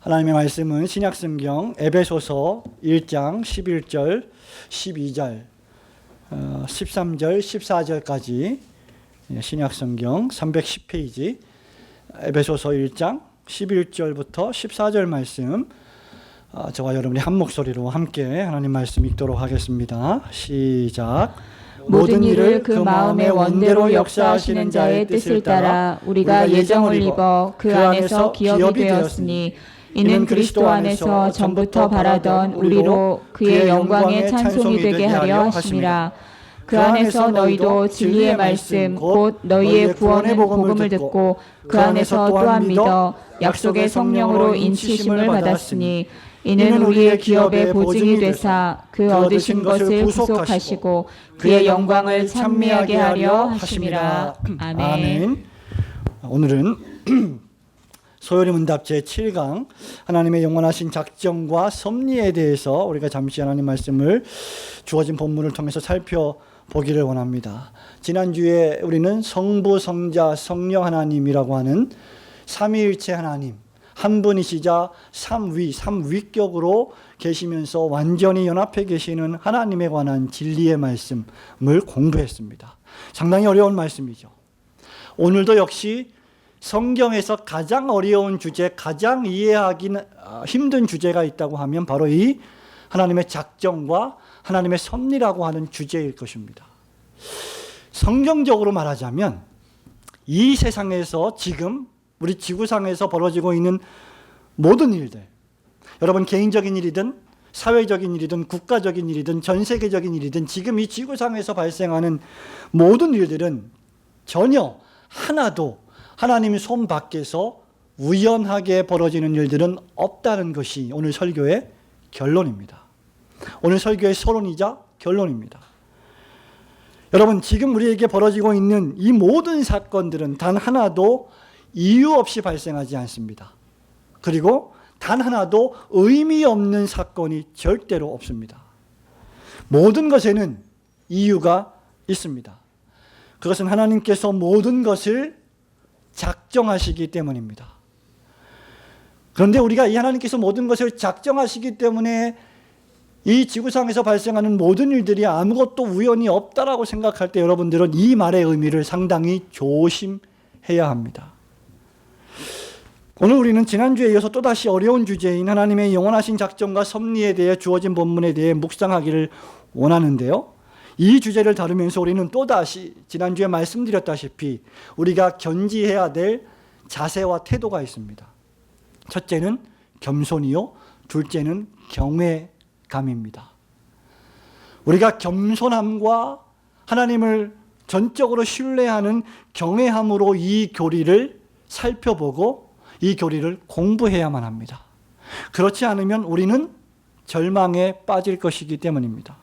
하나님의 말씀은 신약성경 에베소서 1장 11절, 12절, 13절, 14절까지 신약성경 310페이지 에베소서 1장 11절부터 14절 말씀, 저와 여러분이 한 목소리로 함께 하나님 말씀 읽도록 하겠습니다. 시작. 모든 일을 그 마음의 원대로 역사하시는 자의 뜻을 따라 우리가 예정을 입어 그 안에서 기업이 되었으니 이는 그리스도 안에서 전부터 바라던 우리로 그의 영광의 찬송이 되게 하려 하심이라. 그 안에서 너희도 진리의 말씀 곧 너희의 구원의 복음을 듣고 그 안에서 또한 믿어 약속의 성령으로 인치심을 받았으니 이는 우리의 기업의 보증이 되사 그 얻으신 것을 구속하시고 그의 영광을 찬미하게 하려 하심이라. 아멘. 오늘은 소요리 문답 제7강 하나님의 영원하신 작정과 섭리에 대해서 우리가 잠시 하나님 말씀을 주어진 본문을 통해서 살펴보기를 원합니다. 지난주에 우리는 성부, 성자, 성령 하나님이라고 하는 삼위일체 하나님, 한 분이시자 삼위격으로 계시면서 완전히 연합해 계시는 하나님에 관한 진리의 말씀을 공부했습니다. 상당히 어려운 말씀이죠. 오늘도 역시 성경에서 가장 어려운 주제, 가장 이해하기 힘든 주제가 있다고 하면 바로 이 하나님의 작정과 하나님의 섭리라고 하는 주제일 것입니다. 성경적으로 말하자면 이 세상에서 지금 우리 지구상에서 벌어지고 있는 모든 일들, 여러분 개인적인 일이든 사회적인 일이든 국가적인 일이든 전 세계적인 일이든 지금 이 지구상에서 발생하는 모든 일들은 전혀 하나도 하나님의 손 밖에서 우연하게 벌어지는 일들은 없다는 것이 오늘 설교의 결론입니다. 오늘 설교의 서론이자 결론입니다. 여러분, 지금 우리에게 벌어지고 있는 이 모든 사건들은 단 하나도 이유 없이 발생하지 않습니다. 그리고 단 하나도 의미 없는 사건이 절대로 없습니다. 모든 것에는 이유가 있습니다. 그것은 하나님께서 모든 것을 작정하시기 때문입니다. 그런데 우리가 이 하나님께서 모든 것을 작정하시기 때문에 이 지구상에서 발생하는 모든 일들이 아무것도 우연이 없다라고 생각할 때 여러분들은 이 말의 의미를 상당히 조심해야 합니다. 오늘 우리는 지난주에 이어서 또다시 어려운 주제인 하나님의 영원하신 작정과 섭리에 대해 주어진 본문에 대해 묵상하기를 원하는데요. 이 주제를 다루면서 우리는 또다시 지난주에 말씀드렸다시피 우리가 견지해야 될 자세와 태도가 있습니다. 첫째는 겸손이요, 둘째는 경외감입니다. 우리가 겸손함과 하나님을 전적으로 신뢰하는 경외함으로 이 교리를 살펴보고 이 교리를 공부해야만 합니다. 그렇지 않으면 우리는 절망에 빠질 것이기 때문입니다.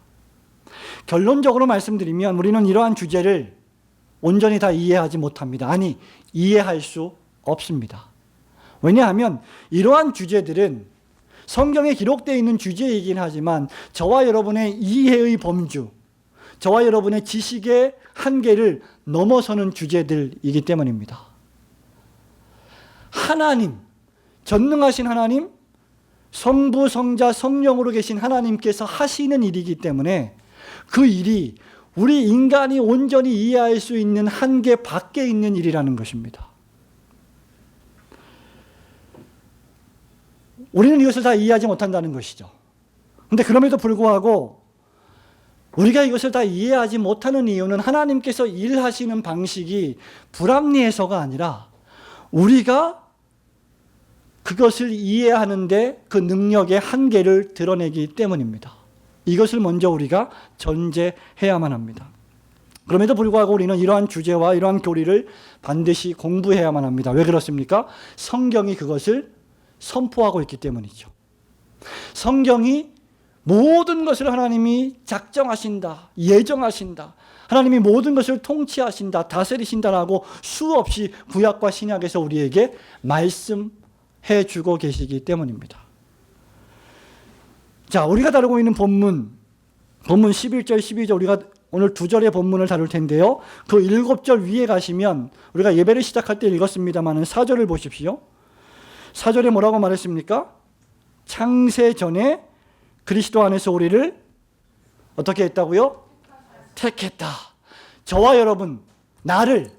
결론적으로 말씀드리면 우리는 이러한 주제를 온전히 다 이해하지 못합니다. 아니, 이해할 수 없습니다. 왜냐하면 이러한 주제들은 성경에 기록되어 있는 주제이긴 하지만 저와 여러분의 이해의 범주, 저와 여러분의 지식의 한계를 넘어서는 주제들이기 때문입니다. 하나님, 전능하신 하나님, 성부, 성자, 성령으로 계신 하나님께서 하시는 일이기 때문에 그 일이 우리 인간이 온전히 이해할 수 있는 한계 밖에 있는 일이라는 것입니다. 우리는 이것을 다 이해하지 못한다는 것이죠. 그런데 그럼에도 불구하고 우리가 이것을 다 이해하지 못하는 이유는 하나님께서 일하시는 방식이 불합리해서가 아니라 우리가 그것을 이해하는데 그 능력의 한계를 드러내기 때문입니다. 이것을 먼저 우리가 전제해야만 합니다. 그럼에도 불구하고 우리는 이러한 주제와 이러한 교리를 반드시 공부해야만 합니다. 왜 그렇습니까? 성경이 그것을 선포하고 있기 때문이죠. 성경이 모든 것을 하나님이 작정하신다, 예정하신다, 하나님이 모든 것을 통치하신다, 다스리신다라고 수없이 구약과 신약에서 우리에게 말씀해 주고 계시기 때문입니다. 자, 우리가 다루고 있는 본문 11절, 12절 우리가 오늘 2절의 본문을 다룰 텐데요. 그 7절 위에 가시면 우리가 예배를 시작할 때 읽었습니다만 4절을 보십시오. 4절에 뭐라고 말했습니까? 창세 전에 그리스도 안에서 우리를 어떻게 했다고요? 택했다. 저와 여러분, 나를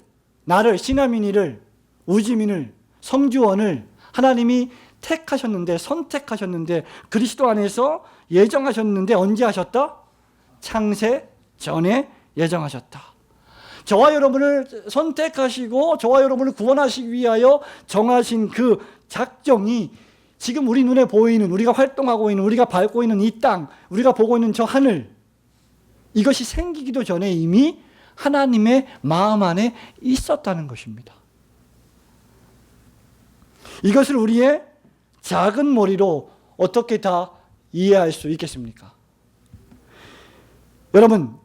시나민이를, 우지민을, 성주원을 하나님이 택하셨는데, 선택하셨는데, 그리스도 안에서 예정하셨는데 언제 하셨다? 창세 전에 예정하셨다. 저와 여러분을 선택하시고 저와 여러분을 구원하시기 위하여 정하신 그 작정이 지금 우리 눈에 보이는, 우리가 활동하고 있는, 우리가 밟고 있는 이 땅, 우리가 보고 있는 저 하늘, 이것이 생기기도 전에 이미 하나님의 마음 안에 있었다는 것입니다. 이것을 우리의 작은 머리로 어떻게 다 이해할 수 있겠습니까? 여러분,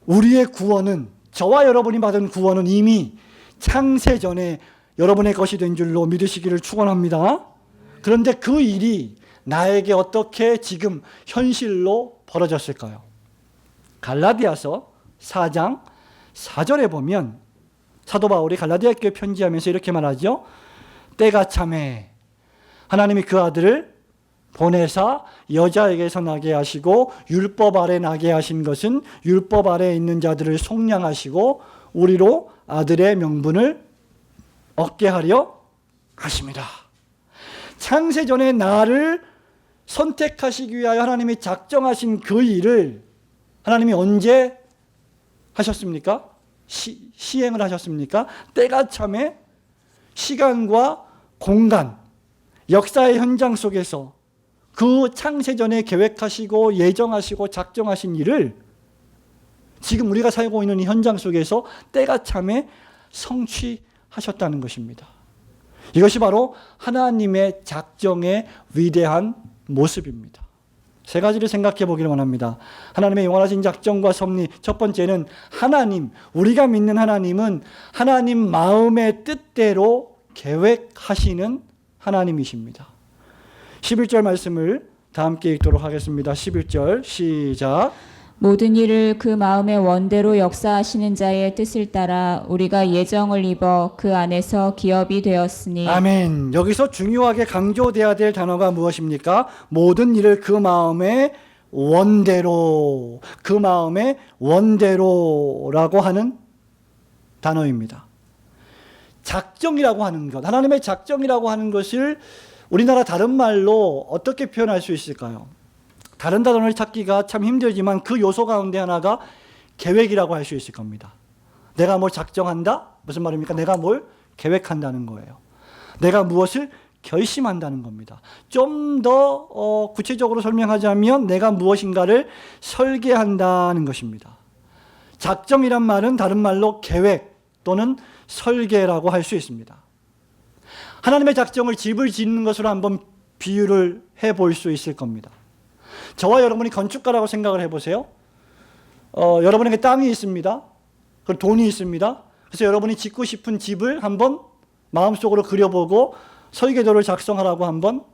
우리의 구원은, 저와 여러분이 받은 구원은 이미 창세 전에 여러분의 것이 된 줄로 믿으시기를 축원합니다. 그런데 그 일이 나에게 어떻게 지금 현실로 벌어졌을까요? 갈라디아서 4장 4절에 보면 사도 바울이 갈라디아 교회 편지하면서 이렇게 말하죠. 때가 참에 하나님이 그 아들을 보내사 여자에게서 나게 하시고 율법 아래 나게 하신 것은 율법 아래 있는 자들을 속량하시고 우리로 아들의 명분을 얻게 하려 하십니다. 창세 전에 나를 선택하시기 위하여 하나님이 작정하신 그 일을 하나님이 언제 하셨습니까? 시행을 하셨습니까? 때가 참에 시간과 공간, 역사의 현장 속에서 그 창세전에 계획하시고 예정하시고 작정하신 일을 지금 우리가 살고 있는 이 현장 속에서 때가 참에 성취하셨다는 것입니다. 이것이 바로 하나님의 작정의 위대한 모습입니다. 세 가지를 생각해 보기를 원합니다. 하나님의 영원하신 작정과 섭리. 첫 번째는 하나님, 우리가 믿는 하나님은 하나님 마음의 뜻대로 계획하시는 하나님이십니다. 11절 말씀을 다 함께 읽도록 하겠습니다. 11절 시작. 모든 일을 그 마음의 원대로 역사하시는 자의 뜻을 따라 우리가 예정을 입어 그 안에서 기업이 되었으니. 아멘. 여기서 중요하게 강조돼야 될 단어가 무엇입니까? 모든 일을 그 마음의 원대로, 그 마음의 원대로라고 하는 단어입니다. 작정이라고 하는 것, 하나님의 작정이라고 하는 것을 우리나라 다른 말로 어떻게 표현할 수 있을까요? 다른 단어를 찾기가 참 힘들지만 그 요소 가운데 하나가 계획이라고 할 수 있을 겁니다. 내가 뭘 작정한다? 무슨 말입니까? 내가 뭘 계획한다는 거예요. 내가 무엇을 결심한다는 겁니다. 좀 더 구체적으로 설명하자면 내가 무엇인가를 설계한다는 것입니다. 작정이란 말은 다른 말로 계획 또는 설계라고 할 수 있습니다. 하나님의 작정을 집을 짓는 것으로 한번 비유를 해볼 수 있을 겁니다. 저와 여러분이 건축가라고 생각을 해보세요. 여러분에게 땅이 있습니다. 그리고 돈이 있습니다. 그래서 여러분이 짓고 싶은 집을 한번 마음속으로 그려보고 설계도를 작성하라고 한번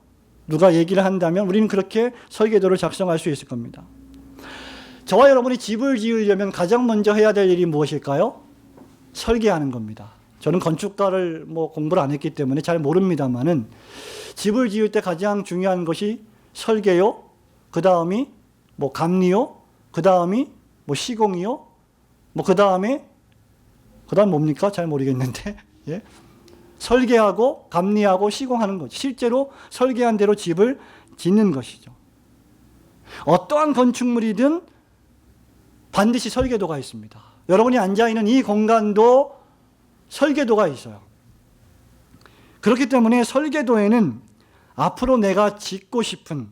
누가 얘기를 한다면 우리는 그렇게 설계도를 작성할 수 있을 겁니다. 저와 여러분이 집을 지으려면 가장 먼저 해야 될 일이 무엇일까요? 설계하는 겁니다. 저는 건축가를 공부를 안 했기 때문에 잘 모릅니다만은 집을 지을 때 가장 중요한 것이 설계요, 그 다음이 감리요, 그 다음이 시공이요, 그 다음 뭡니까? 잘 모르겠는데 예? 설계하고 감리하고 시공하는 거죠. 실제로 설계한 대로 집을 짓는 것이죠. 어떠한 건축물이든 반드시 설계도가 있습니다. 여러분이 앉아있는 이 공간도 설계도가 있어요. 그렇기 때문에 설계도에는 앞으로 내가 짓고 싶은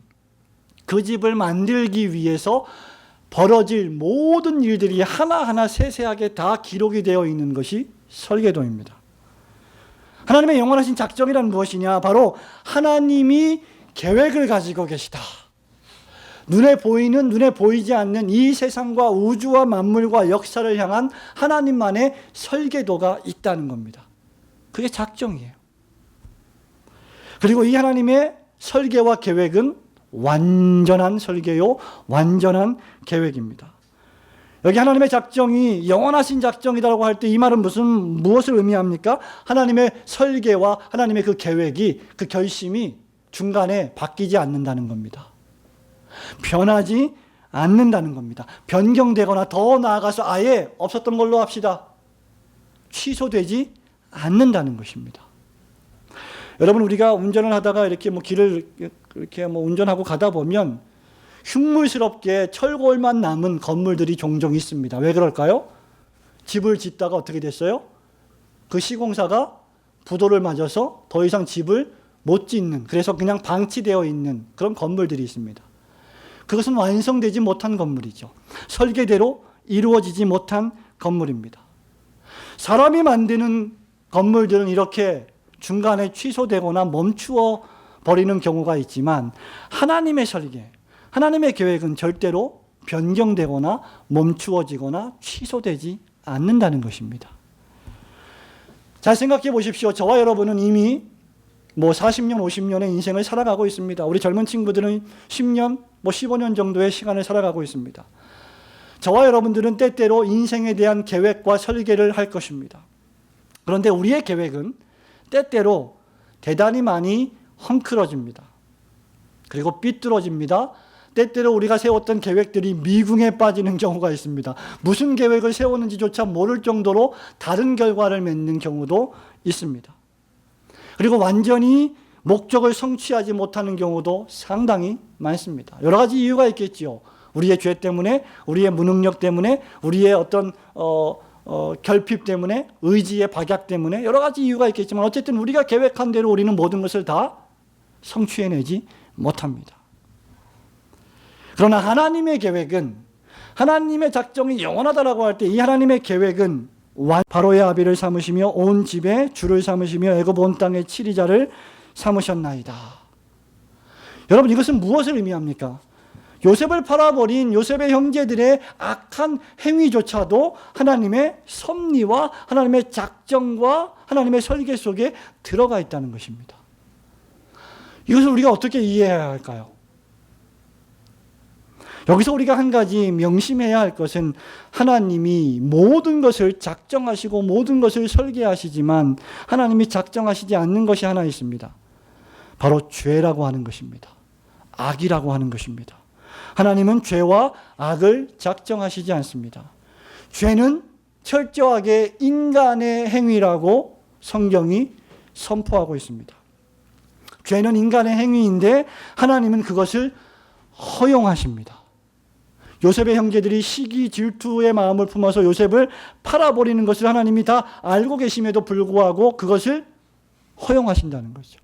그 집을 만들기 위해서 벌어질 모든 일들이 하나하나 세세하게 다 기록이 되어 있는 것이 설계도입니다. 하나님의 영원하신 작정이란 무엇이냐? 바로 하나님이 계획을 가지고 계시다. 눈에 보이는, 눈에 보이지 않는 이 세상과 우주와 만물과 역사를 향한 하나님만의 설계도가 있다는 겁니다. 그게 작정이에요. 그리고 이 하나님의 설계와 계획은 완전한 설계요, 완전한 계획입니다. 여기 하나님의 작정이 영원하신 작정이라고 할 때 이 말은 무엇을 의미합니까? 하나님의 설계와 하나님의 그 계획이, 그 결심이 중간에 바뀌지 않는다는 겁니다. 변하지 않는다는 겁니다. 변경되거나 더 나아가서 아예 없었던 걸로 합시다. 취소되지 않는다는 것입니다. 여러분, 우리가 운전을 하다가 이렇게 길을 이렇게 운전하고 가다 보면 흉물스럽게 철골만 남은 건물들이 종종 있습니다. 왜 그럴까요? 집을 짓다가 어떻게 됐어요? 그 시공사가 부도를 맞아서 더 이상 집을 못 짓는, 그래서 그냥 방치되어 있는 그런 건물들이 있습니다. 그것은 완성되지 못한 건물이죠. 설계대로 이루어지지 못한 건물입니다. 사람이 만드는 건물들은 이렇게 중간에 취소되거나 멈추어 버리는 경우가 있지만 하나님의 설계, 하나님의 계획은 절대로 변경되거나 멈추어지거나 취소되지 않는다는 것입니다. 잘 생각해 보십시오. 저와 여러분은 이미 40년, 50년의 인생을 살아가고 있습니다. 우리 젊은 친구들은 10년, 15년 정도의 시간을 살아가고 있습니다. 저와 여러분들은 때때로 인생에 대한 계획과 설계를 할 것입니다. 그런데 우리의 계획은 때때로 대단히 많이 헝클어집니다. 그리고 삐뚤어집니다. 때때로 우리가 세웠던 계획들이 미궁에 빠지는 경우가 있습니다. 무슨 계획을 세웠는지조차 모를 정도로 다른 결과를 맺는 경우도 있습니다. 그리고 완전히 목적을 성취하지 못하는 경우도 상당히 많습니다. 여러 가지 이유가 있겠지요. 우리의 죄 때문에, 우리의 무능력 때문에, 우리의 어떤 결핍 때문에, 의지의 박약 때문에 여러 가지 이유가 있겠지만 어쨌든 우리가 계획한 대로 우리는 모든 것을 다 성취해내지 못합니다. 그러나 하나님의 계획은, 하나님의 작정이 영원하다라고 할 때 이 하나님의 계획은 바로의 아비를 삼으시며 온 집에 주를 삼으시며 애굽 온 땅의 치리자를 삼으셨나이다. 여러분, 이것은 무엇을 의미합니까? 요셉을 팔아버린 요셉의 형제들의 악한 행위조차도 하나님의 섭리와 하나님의 작정과 하나님의 설계 속에 들어가 있다는 것입니다. 이것을 우리가 어떻게 이해해야 할까요? 여기서 우리가 한 가지 명심해야 할 것은 하나님이 모든 것을 작정하시고 모든 것을 설계하시지만 하나님이 작정하시지 않는 것이 하나 있습니다. 바로 죄라고 하는 것입니다. 악이라고 하는 것입니다. 하나님은 죄와 악을 작정하시지 않습니다. 죄는 철저하게 인간의 행위라고 성경이 선포하고 있습니다. 죄는 인간의 행위인데 하나님은 그것을 허용하십니다. 요셉의 형제들이 시기 질투의 마음을 품어서 요셉을 팔아버리는 것을 하나님이 다 알고 계심에도 불구하고 그것을 허용하신다는 거죠.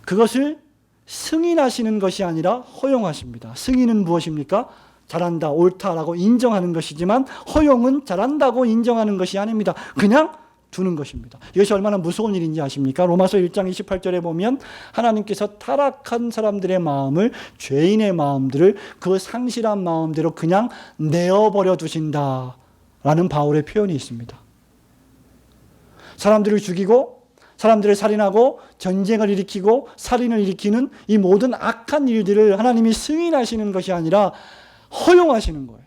그것을 승인하시는 것이 아니라 허용하십니다. 승인은 무엇입니까? 잘한다, 옳다라고 인정하는 것이지만 허용은 잘한다고 인정하는 것이 아닙니다. 그냥 두는 것입니다. 이것이 얼마나 무서운 일인지 아십니까? 로마서 1장 28절에 보면 하나님께서 타락한 사람들의 마음을, 죄인의 마음들을 그 상실한 마음대로 그냥 내어버려 두신다라는 바울의 표현이 있습니다. 사람들을 죽이고 사람들을 살인하고 전쟁을 일으키고 살인을 일으키는 이 모든 악한 일들을 하나님이 승인하시는 것이 아니라 허용하시는 거예요.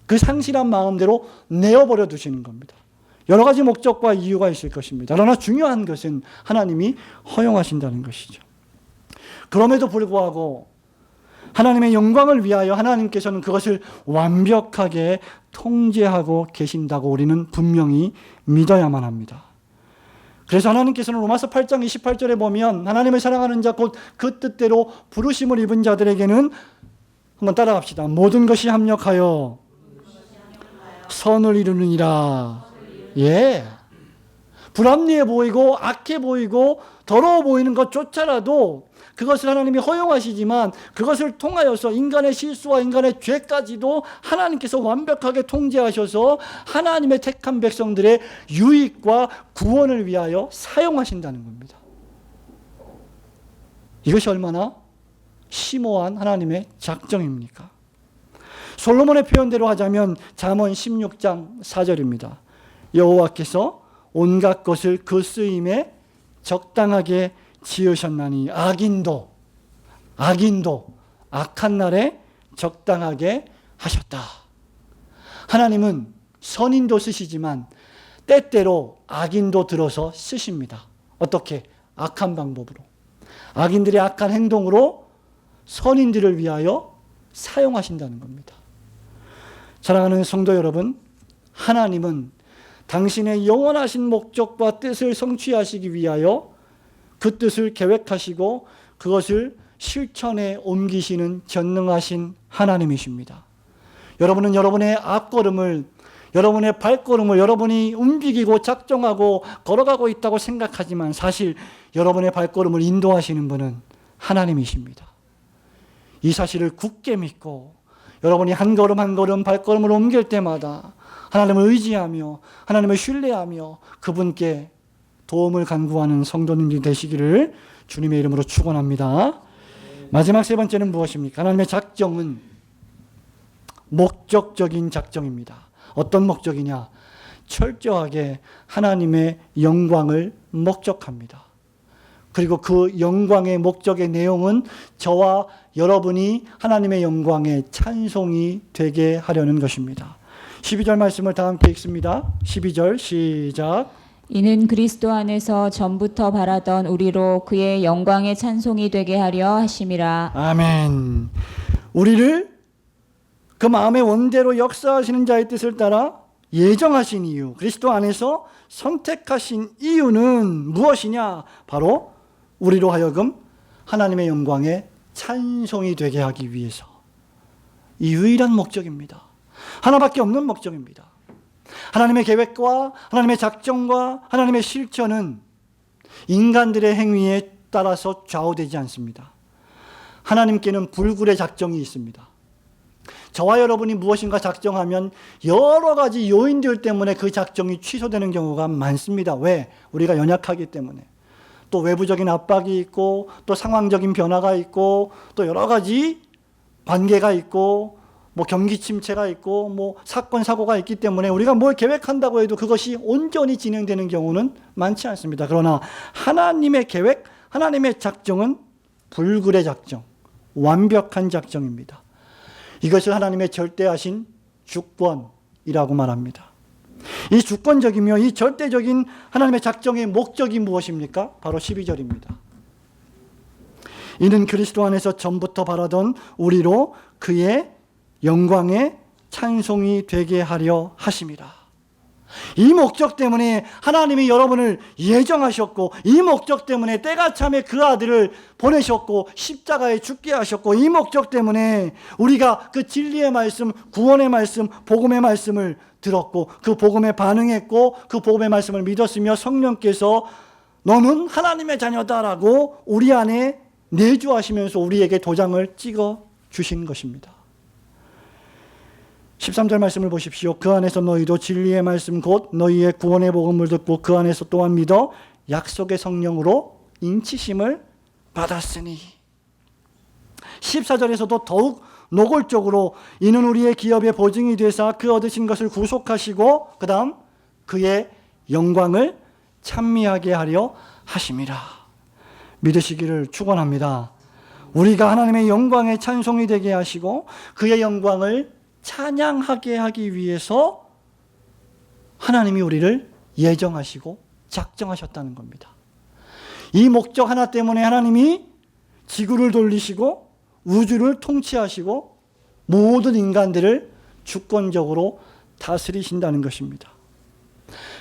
그 상실한 마음대로 내어버려 두시는 겁니다. 여러 가지 목적과 이유가 있을 것입니다. 그러나 중요한 것은 하나님이 허용하신다는 것이죠. 그럼에도 불구하고 하나님의 영광을 위하여 하나님께서는 그것을 완벽하게 통제하고 계신다고 우리는 분명히 믿어야만 합니다. 그래서 하나님께서는 로마서 8장 28절에 보면 하나님을 사랑하는 자 곧 그 뜻대로 부르심을 입은 자들에게는, 한번 따라갑시다. 모든 것이 합력하여 선을 이루느니라. 예. 불합리해 보이고 악해 보이고 더러워 보이는 것조차라도 그것을 하나님이 허용하시지만 그것을 통하여서 인간의 실수와 인간의 죄까지도 하나님께서 완벽하게 통제하셔서 하나님의 택한 백성들의 유익과 구원을 위하여 사용하신다는 겁니다. 이것이 얼마나 심오한 하나님의 작정입니까? 솔로몬의 표현대로 하자면 잠언 16장 4절입니다. 여호와께서 온갖 것을 그 쓰임에 적당하게 지으셨나니 악인도 악한 날에 적당하게 하셨다. 하나님은 선인도 쓰시지만 때때로 악인도 들어서 쓰십니다. 어떻게? 악한 방법으로. 악인들의 악한 행동으로 선인들을 위하여 사용하신다는 겁니다. 사랑하는 성도 여러분, 하나님은 당신의 영원하신 목적과 뜻을 성취하시기 위하여 그 뜻을 계획하시고 그것을 실천에 옮기시는 전능하신 하나님이십니다. 여러분은 여러분의 앞걸음을, 여러분의 발걸음을 여러분이 움직이고 작정하고 걸어가고 있다고 생각하지만 사실 여러분의 발걸음을 인도하시는 분은 하나님이십니다. 이 사실을 굳게 믿고 여러분이 한 걸음 한 걸음 발걸음을 옮길 때마다 하나님을 의지하며 하나님을 신뢰하며 그분께 도움을 간구하는 성도님들이 되시기를 주님의 이름으로 축원합니다. 마지막 세 번째는 무엇입니까? 하나님의 작정은 목적적인 작정입니다. 어떤 목적이냐? 철저하게 하나님의 영광을 목적합니다. 그리고 그 영광의 목적의 내용은 저와 여러분이 하나님의 영광의 찬송이 되게 하려는 것입니다. 12절 말씀을 다 함께 읽습니다. 12절 시작. 이는 그리스도 안에서 전부터 바라던 우리로 그의 영광의 찬송이 되게 하려 하심이라. 아멘. 우리를 그 마음의 원대로 역사하시는 자의 뜻을 따라 예정하신 이유, 그리스도 안에서 선택하신 이유는 무엇이냐? 바로 우리로 하여금 하나님의 영광의 찬송이 되게 하기 위해서. 이 유일한 목적입니다. 하나밖에 없는 목적입니다. 하나님의 계획과 하나님의 작정과 하나님의 실천은 인간들의 행위에 따라서 좌우되지 않습니다. 하나님께는 불굴의 작정이 있습니다. 저와 여러분이 무엇인가 작정하면 여러 가지 요인들 때문에 그 작정이 취소되는 경우가 많습니다. 왜? 우리가 연약하기 때문에. 또 외부적인 압박이 있고 또 상황적인 변화가 있고 또 여러 가지 관계가 있고 뭐 경기 침체가 있고 뭐 사건 사고가 있기 때문에 우리가 뭘 계획한다고 해도 그것이 온전히 진행되는 경우는 많지 않습니다. 그러나 하나님의 계획, 하나님의 작정은 불굴의 작정, 완벽한 작정입니다. 이것을 하나님의 절대하신 주권이라고 말합니다. 이 주권적이며 이 절대적인 하나님의 작정의 목적이 무엇입니까? 바로 12절입니다. 이는 그리스도 안에서 전부터 바라던 우리로 그의 영광의 찬송이 되게 하려 하심이라. 이 목적 때문에 하나님이 여러분을 예정하셨고 이 목적 때문에 때가 참에 그 아들을 보내셨고 십자가에 죽게 하셨고 이 목적 때문에 우리가 그 진리의 말씀, 구원의 말씀, 복음의 말씀을 들었고 그 복음에 반응했고 그 복음의 말씀을 믿었으며 성령께서 너는 하나님의 자녀다라고 우리 안에 내주하시면서 우리에게 도장을 찍어 주신 것입니다. 13절 말씀을 보십시오. 그 안에서 너희도 진리의 말씀 곧 너희의 구원의 복음을 듣고 그 안에서 또한 믿어 약속의 성령으로 인치심을 받았으니. 14절에서도 더욱 노골적으로 이는 우리의 기업의 보증이 되사 그 얻으신 것을 구속하시고 그 다음 그의 영광을 찬미하게 하려 하심이라. 믿으시기를 축원합니다. 우리가 하나님의 영광의 찬송이 되게 하시고 그의 영광을 찬양하게 하기 위해서 하나님이 우리를 예정하시고 작정하셨다는 겁니다. 이 목적 하나 때문에 하나님이 지구를 돌리시고 우주를 통치하시고 모든 인간들을 주권적으로 다스리신다는 것입니다.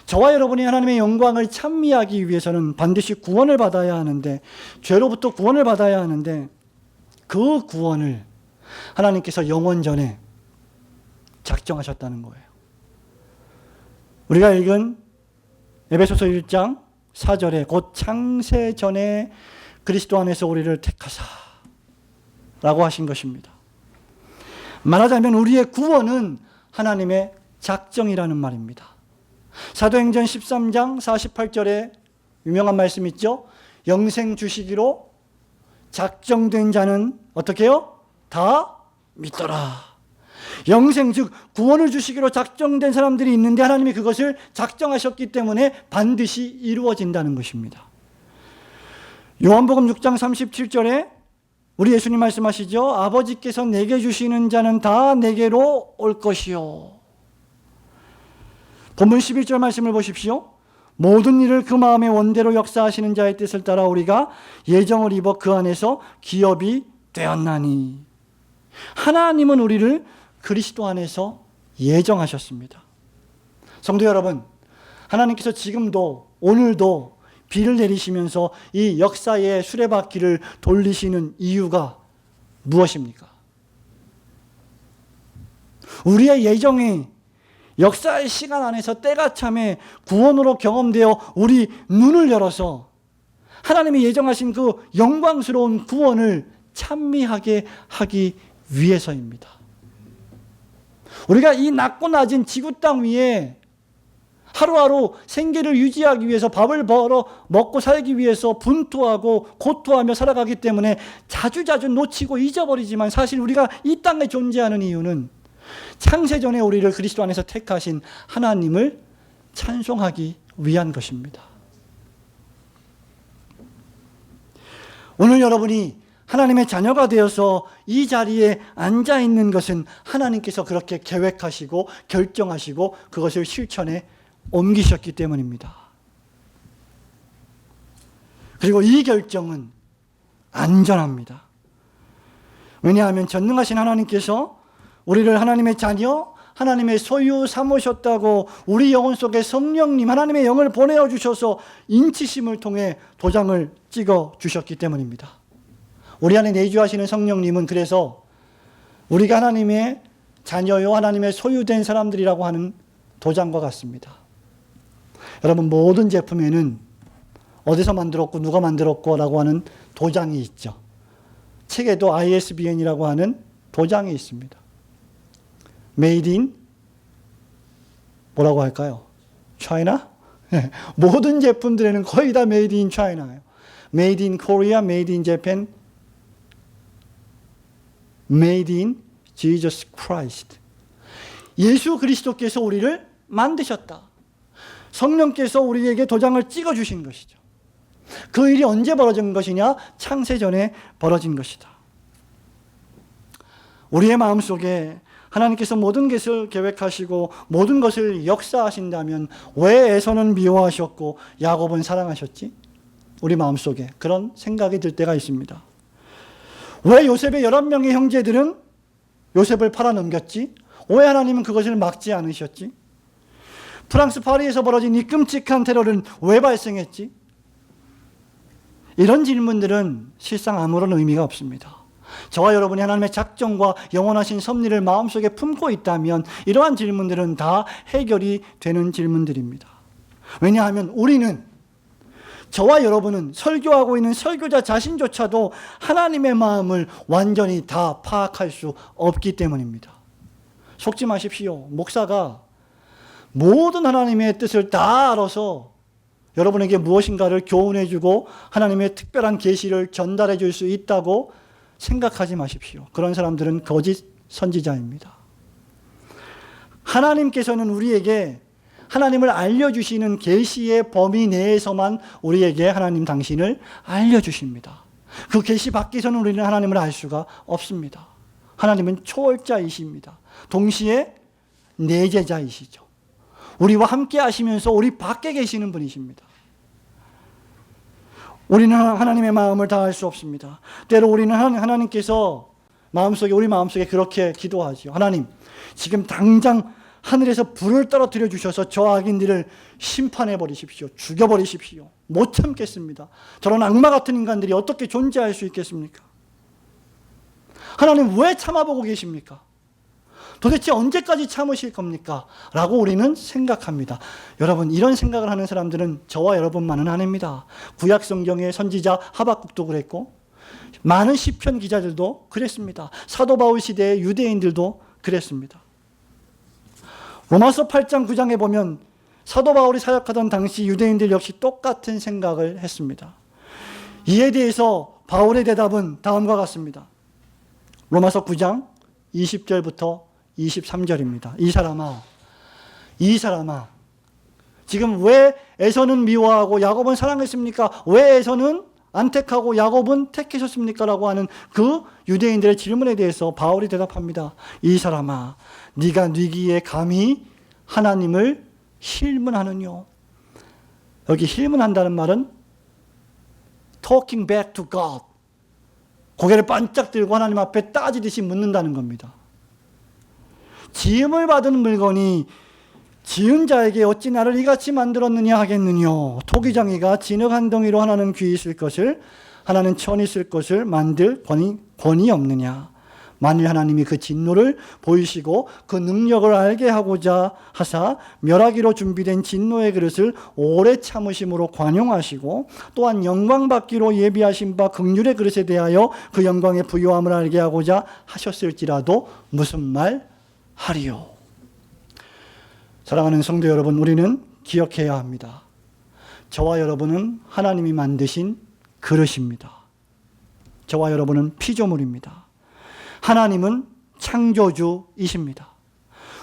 저와 여러분이 하나님의 영광을 찬미하기 위해서는 반드시 구원을 받아야 하는데, 죄로부터 구원을 받아야 하는데 그 구원을 하나님께서 영원 전에 작정하셨다는 거예요. 우리가 읽은 에베소서 1장 4절에 곧 창세 전에 그리스도 안에서 우리를 택하사 라고 하신 것입니다. 말하자면 우리의 구원은 하나님의 작정이라는 말입니다. 사도행전 13장 48절에 유명한 말씀 있죠? 영생 주시기로 작정된 자는 어떻게 해요? 다 믿더라. 영생 즉 구원을 주시기로 작정된 사람들이 있는데 하나님이 그것을 작정하셨기 때문에 반드시 이루어진다는 것입니다. 요한복음 6장 37절에 우리 예수님 말씀하시죠. 아버지께서 내게 주시는 자는 다 내게로 올 것이요. 본문 11절 말씀을 보십시오. 모든 일을 그 마음의 원대로 역사하시는 자의 뜻을 따라 우리가 예정을 입어 그 안에서 기업이 되었나니. 하나님은 우리를 그리스도 안에서 예정하셨습니다. 성도 여러분, 하나님께서 지금도 오늘도 비를 내리시면서 이 역사의 수레바퀴를 돌리시는 이유가 무엇입니까? 우리의 예정이 역사의 시간 안에서 때가 참에 구원으로 경험되어 우리 눈을 열어서 하나님이 예정하신 그 영광스러운 구원을 찬미하게 하기 위해서입니다. 우리가 이 낮고 낮은 지구 땅 위에 하루하루 생계를 유지하기 위해서 밥을 벌어 먹고 살기 위해서 분투하고 고투하며 살아가기 때문에 자주자주 놓치고 잊어버리지만 사실 우리가 이 땅에 존재하는 이유는 창세전에 우리를 그리스도 안에서 택하신 하나님을 찬송하기 위한 것입니다. 오늘 여러분이 하나님의 자녀가 되어서 이 자리에 앉아 있는 것은 하나님께서 그렇게 계획하시고 결정하시고 그것을 실천에 옮기셨기 때문입니다. 그리고 이 결정은 안전합니다. 왜냐하면 전능하신 하나님께서 우리를 하나님의 자녀, 하나님의 소유 삼으셨다고 우리 영혼 속에 성령님, 하나님의 영을 보내어 주셔서 인치심을 통해 도장을 찍어 주셨기 때문입니다. 우리 안에 내주하시는 성령님은 그래서 우리가 하나님의 자녀요, 하나님의 소유된 사람들이라고 하는 도장과 같습니다. 여러분, 모든 제품에는 어디서 만들었고 누가 만들었고 라고 하는 도장이 있죠. 책에도 ISBN이라고 하는 도장이 있습니다. Made in 뭐라고 할까요? China? 모든 제품들에는 거의 다 Made in China예요. Made in Korea, Made in Japan, Made in Jesus Christ. 예수 그리스도께서 우리를 만드셨다. 성령께서 우리에게 도장을 찍어주신 것이죠. 그 일이 언제 벌어진 것이냐? 창세전에 벌어진 것이다. 우리의 마음속에 하나님께서 모든 것을 계획하시고 모든 것을 역사하신다면 왜 에서는 미워하셨고 야곱은 사랑하셨지? 우리 마음속에 그런 생각이 들 때가 있습니다. 왜 요셉의 11명의 형제들은 요셉을 팔아넘겼지? 왜 하나님은 그것을 막지 않으셨지? 프랑스 파리에서 벌어진 이 끔찍한 테러는 왜 발생했지? 이런 질문들은 실상 아무런 의미가 없습니다. 저와 여러분이 하나님의 작정과 영원하신 섭리를 마음속에 품고 있다면 이러한 질문들은 다 해결이 되는 질문들입니다. 왜냐하면 우리는, 저와 여러분은, 설교하고 있는 설교자 자신조차도 하나님의 마음을 완전히 다 파악할 수 없기 때문입니다. 속지 마십시오. 목사가 모든 하나님의 뜻을 다 알아서 여러분에게 무엇인가를 교훈해주고 하나님의 특별한 계시를 전달해 줄 수 있다고 생각하지 마십시오. 그런 사람들은 거짓 선지자입니다. 하나님께서는 우리에게 하나님을 알려주시는 계시의 범위 내에서만 우리에게 하나님 당신을 알려주십니다. 그 계시 밖에서는 우리는 하나님을 알 수가 없습니다. 하나님은 초월자이십니다. 동시에 내제자이시죠. 우리와 함께 하시면서 우리 밖에 계시는 분이십니다. 우리는 하나님의 마음을 다 알 수 없습니다. 때로 우리는 하나님께서 우리 마음속에 그렇게 기도하죠. 하나님, 지금 당장 하늘에서 불을 떨어뜨려 주셔서 저 악인들을 심판해 버리십시오. 죽여 버리십시오. 못 참겠습니다. 저런 악마 같은 인간들이 어떻게 존재할 수 있겠습니까? 하나님, 왜 참아보고 계십니까? 도대체 언제까지 참으실 겁니까? 라고 우리는 생각합니다. 여러분, 이런 생각을 하는 사람들은 저와 여러분만은 아닙니다. 구약 성경의 선지자 하박국도 그랬고 많은 시편 기자들도 그랬습니다. 사도 바울 시대의 유대인들도 그랬습니다. 로마서 8장 9장에 보면 사도 바울이 사역하던 당시 유대인들 역시 똑같은 생각을 했습니다. 이에 대해서 바울의 대답은 다음과 같습니다. 로마서 9장 20절부터 23절입니다. 이 사람아, 지금 왜 에서는 미워하고 야곱은 사랑했습니까? 왜 에서는 안 택하고 야곱은 택하셨습니까? 라고 하는 그 유대인들의 질문에 대해서 바울이 대답합니다. 이 사람아, 네가 뉘기에 감히 하나님을 힐문하느뇨. 여기 힐문한다는 말은 talking back to God, 고개를 반짝 들고 하나님 앞에 따지듯이 묻는다는 겁니다. 지음을 받은 물건이 지은 자에게 어찌 나를 이같이 만들었느냐 하겠느뇨. 토기장이가 진흙 한 덩이로 하나는 귀 있을 것을, 하나는 천이 있을 것을 만들 권위 없느냐. 만일 하나님이 그 진노를 보이시고 그 능력을 알게 하고자 하사 멸하기로 준비된 진노의 그릇을 오래 참으심으로 관용하시고, 또한 영광 받기로 예비하신 바 긍휼의 그릇에 대하여 그 영광의 부요함을 알게 하고자 하셨을지라도 무슨 말 하리요. 사랑하는 성도 여러분, 우리는 기억해야 합니다. 저와 여러분은 하나님이 만드신 그릇입니다. 저와 여러분은 피조물입니다. 하나님은 창조주이십니다.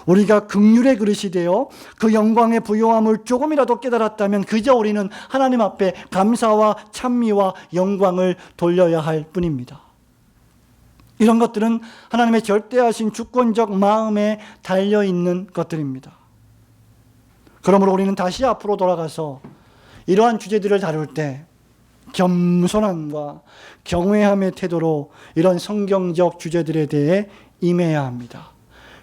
우리가 긍휼의 그릇이 되어 그 영광의 부요함을 조금이라도 깨달았다면 그저 우리는 하나님 앞에 감사와 찬미와 영광을 돌려야 할 뿐입니다. 이런 것들은 하나님의 절대하신 주권적 마음에 달려있는 것들입니다. 그러므로 우리는 다시 앞으로 돌아가서 이러한 주제들을 다룰 때 겸손함과 경외함의 태도로 이런 성경적 주제들에 대해 임해야 합니다.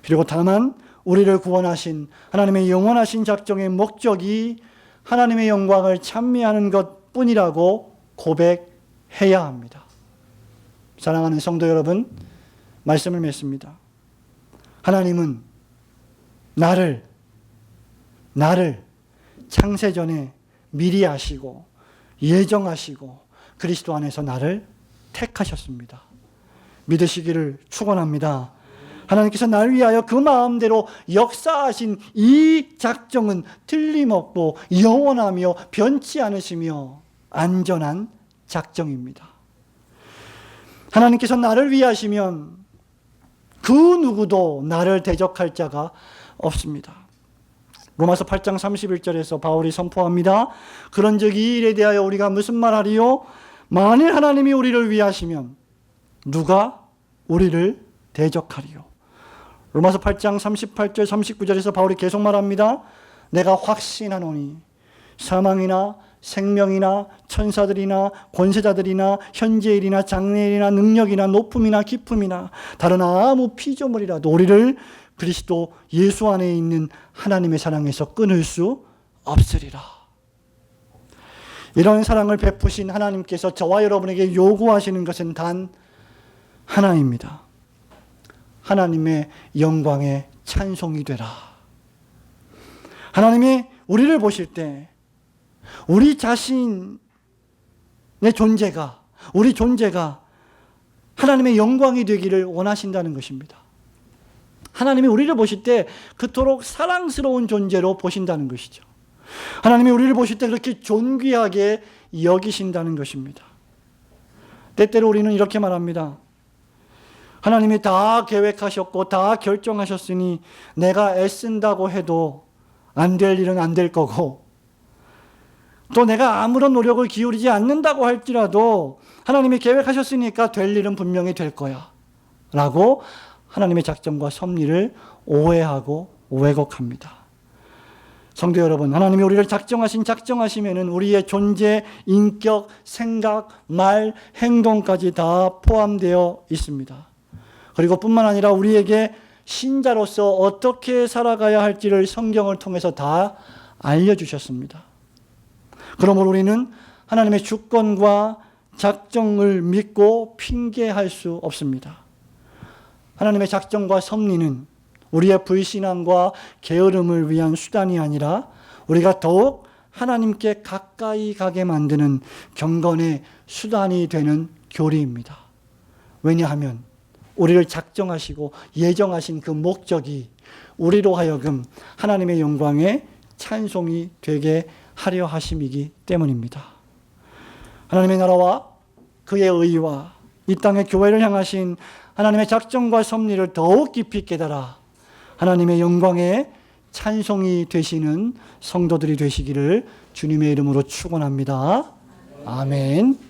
그리고 다만 우리를 구원하신 하나님의 영원하신 작정의 목적이 하나님의 영광을 찬미하는 것뿐이라고 고백해야 합니다. 사랑하는 성도 여러분, 말씀을 맺습니다. 하나님은 나를 창세전에 미리 아시고 예정하시고 그리스도 안에서 나를 택하셨습니다. 믿으시기를 축원합니다. 하나님께서 나를 위하여 그 마음대로 역사하신 이 작정은 틀림없고 영원하며 변치 않으시며 안전한 작정입니다. 하나님께서 나를 위하시면 그 누구도 나를 대적할 자가 없습니다. 로마서 8장 31절에서 바울이 선포합니다. 그런즉 이 일에 대하여 우리가 무슨 말하리요? 만일 하나님이 우리를 위하시면 누가 우리를 대적하리요? 로마서 8장 38절 39절에서 바울이 계속 말합니다. 내가 확신하노니 사망이나 생명이나 천사들이나 권세자들이나 현재일이나 장래일이나 능력이나 높음이나 깊음이나 다른 아무 피조물이라도 우리를 그리스도 예수 안에 있는 하나님의 사랑에서 끊을 수 없으리라. 이런 사랑을 베푸신 하나님께서 저와 여러분에게 요구하시는 것은 단 하나입니다. 하나님의 영광에 찬송이 되라. 하나님이 우리를 보실 때 우리 자신의 존재가, 우리 존재가 하나님의 영광이 되기를 원하신다는 것입니다. 하나님이 우리를 보실 때 그토록 사랑스러운 존재로 보신다는 것이죠. 하나님이 우리를 보실 때 그렇게 존귀하게 여기신다는 것입니다. 때때로 우리는 이렇게 말합니다. 하나님이 다 계획하셨고 다 결정하셨으니 내가 애쓴다고 해도 안 될 일은 안 될 거고, 또 내가 아무런 노력을 기울이지 않는다고 할지라도 하나님이 계획하셨으니까 될 일은 분명히 될 거야 라고 하나님의 작정과 섭리를 오해하고 왜곡합니다. 성도 여러분, 하나님이 우리를 작정하시면은 우리의 존재, 인격, 생각, 말, 행동까지 다 포함되어 있습니다. 그리고 뿐만 아니라 우리에게 신자로서 어떻게 살아가야 할지를 성경을 통해서 다 알려주셨습니다. 그러므로 우리는 하나님의 주권과 작정을 믿고 핑계할 수 없습니다. 하나님의 작정과 섭리는 우리의 불신앙과 게으름을 위한 수단이 아니라 우리가 더욱 하나님께 가까이 가게 만드는 경건의 수단이 되는 교리입니다. 왜냐하면 우리를 작정하시고 예정하신 그 목적이 우리로 하여금 하나님의 영광에 찬송이 되게 하려 하심이기 때문입니다. 하나님의 나라와 그의 의와 이 땅의 교회를 향하신 하나님의 작정과 섭리를 더욱 깊이 깨달아 하나님의 영광에 찬송이 되시는 성도들이 되시기를 주님의 이름으로 축원합니다. 아멘.